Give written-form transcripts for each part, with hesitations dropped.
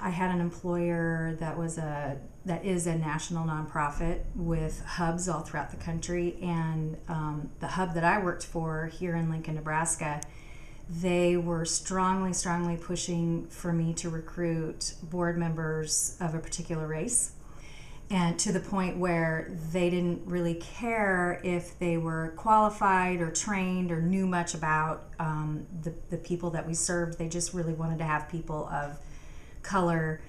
I had an employer that is a national nonprofit with hubs all throughout the country, and the hub that I worked for here in Lincoln, Nebraska, they were strongly pushing for me to recruit board members of a particular race, and to the point where they didn't really care if they were qualified or trained or knew much about the people that we served. They just really wanted to have people of color,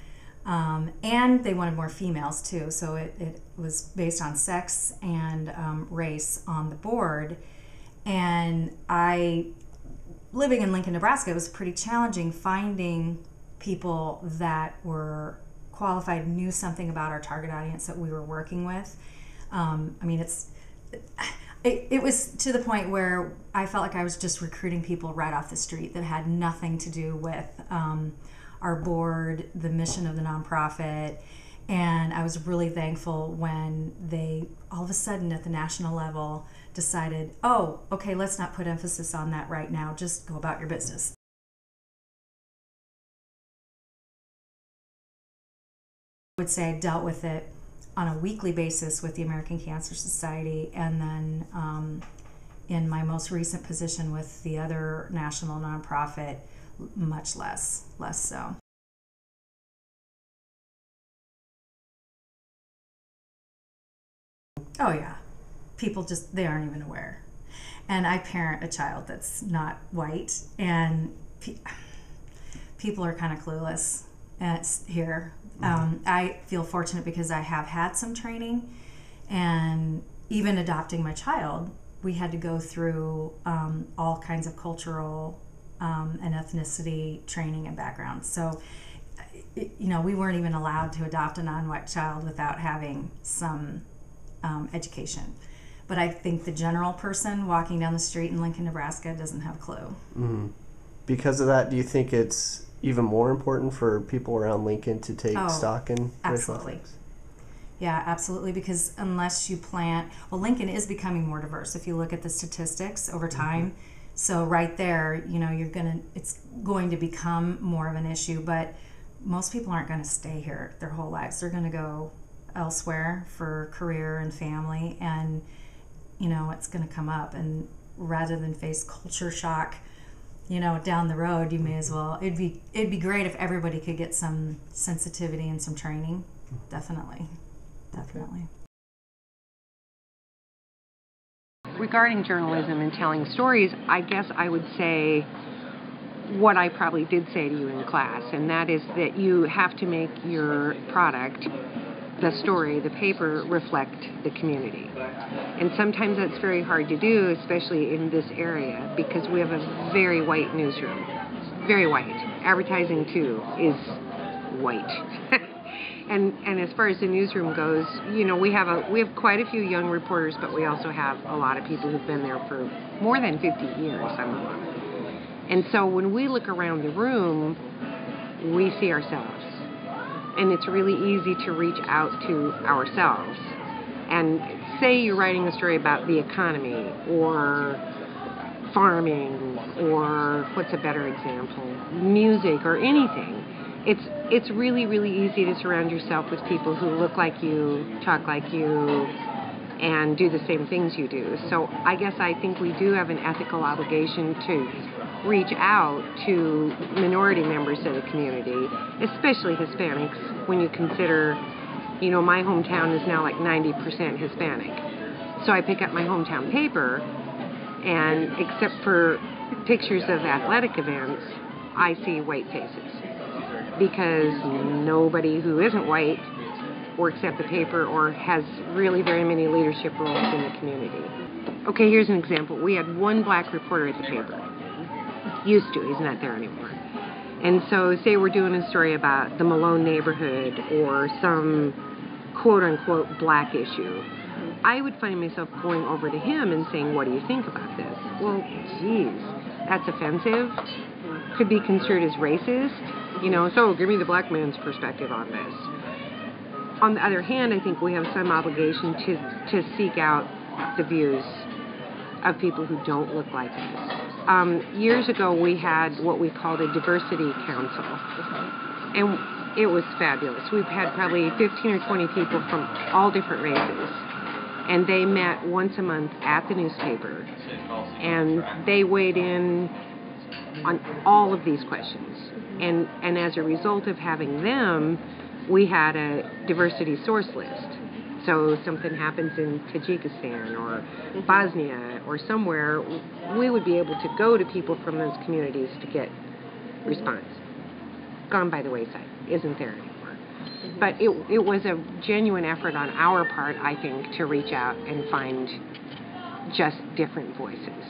and they wanted more females too. So it was based on sex and race on the board. And living in Lincoln, Nebraska, it was pretty challenging finding people that were qualified, knew something about our target audience that we were working with. It was to the point where I felt like I was just recruiting people right off the street that had nothing to do with our board, the mission of the nonprofit. And I was really thankful when they all of a sudden at the national level decided, oh, okay, let's not put emphasis on that right now, just go about your business. I would say I dealt with it on a weekly basis with the American Cancer Society, and then in my most recent position with the other national nonprofit, much less so. Oh yeah, people they aren't even aware. And I parent a child that's not white, and people are kind of clueless here. I feel fortunate because I have had some training, and even adopting my child, we had to go through all kinds of cultural and ethnicity training and background. So, we weren't even allowed to adopt a non-white child without having some education. But I think the general person walking down the street in Lincoln, Nebraska doesn't have a clue. Mm-hmm. Because of that, do you think it's even more important for people around Lincoln to take stock in racial ethics? Yeah, absolutely, because unless you Lincoln is becoming more diverse if you look at the statistics over time. Mm-hmm. So right there, it's going to become more of an issue, but most people aren't going to stay here their whole lives. They're going to go elsewhere for career and family, and it's going to come up, and rather than face culture shock down the road, you may as well. It'd be great if everybody could get some sensitivity and some training. Definitely. Okay. Regarding journalism and telling stories, I guess I would say what I probably did say to you in class, and that is that you have to make your product, the story, the paper, reflect the community. And sometimes that's very hard to do, especially in this area, because we have a very white newsroom. Very white. Advertising, too, is white. And as far as the newsroom goes, we have quite a few young reporters, but we also have a lot of people who've been there for more than 50 years, some of them. And so when we look around the room, we see ourselves. And it's really easy to reach out to ourselves. And say you're writing a story about the economy or farming or, what's a better example, music or anything. It's really, really easy to surround yourself with people who look like you, talk like you, and do the same things you do. So I guess I think we do have an ethical obligation to reach out to minority members of the community, especially Hispanics, when you consider, my hometown is now like 90% Hispanic. So I pick up my hometown paper, and except for pictures of athletic events, I see white faces. Because nobody who isn't white works at the paper or has really very many leadership roles in the community. Okay, here's an example. We had one black reporter at the paper. Used to. He's not there anymore. And so say we're doing a story about the Malone neighborhood or some quote-unquote black issue. I would find myself going over to him and saying, what do you think about this? Well, geez, that's offensive. Could be construed as racist. So give me the black man's perspective on this. On the other hand, I think we have some obligation to seek out the views of people who don't look like us. Years ago, we had what we called a diversity council. And It was fabulous. We've had probably 15 or 20 people from all different races, and they met once a month at the newspaper, and they weighed in on all of these questions. And as a result of having them, we had a diversity source list. So something happens in Tajikistan or Bosnia or somewhere, we would be able to go to people from those communities to get response. Gone by the wayside, isn't there anymore. But it was a genuine effort on our part, I think, to reach out and find just different voices.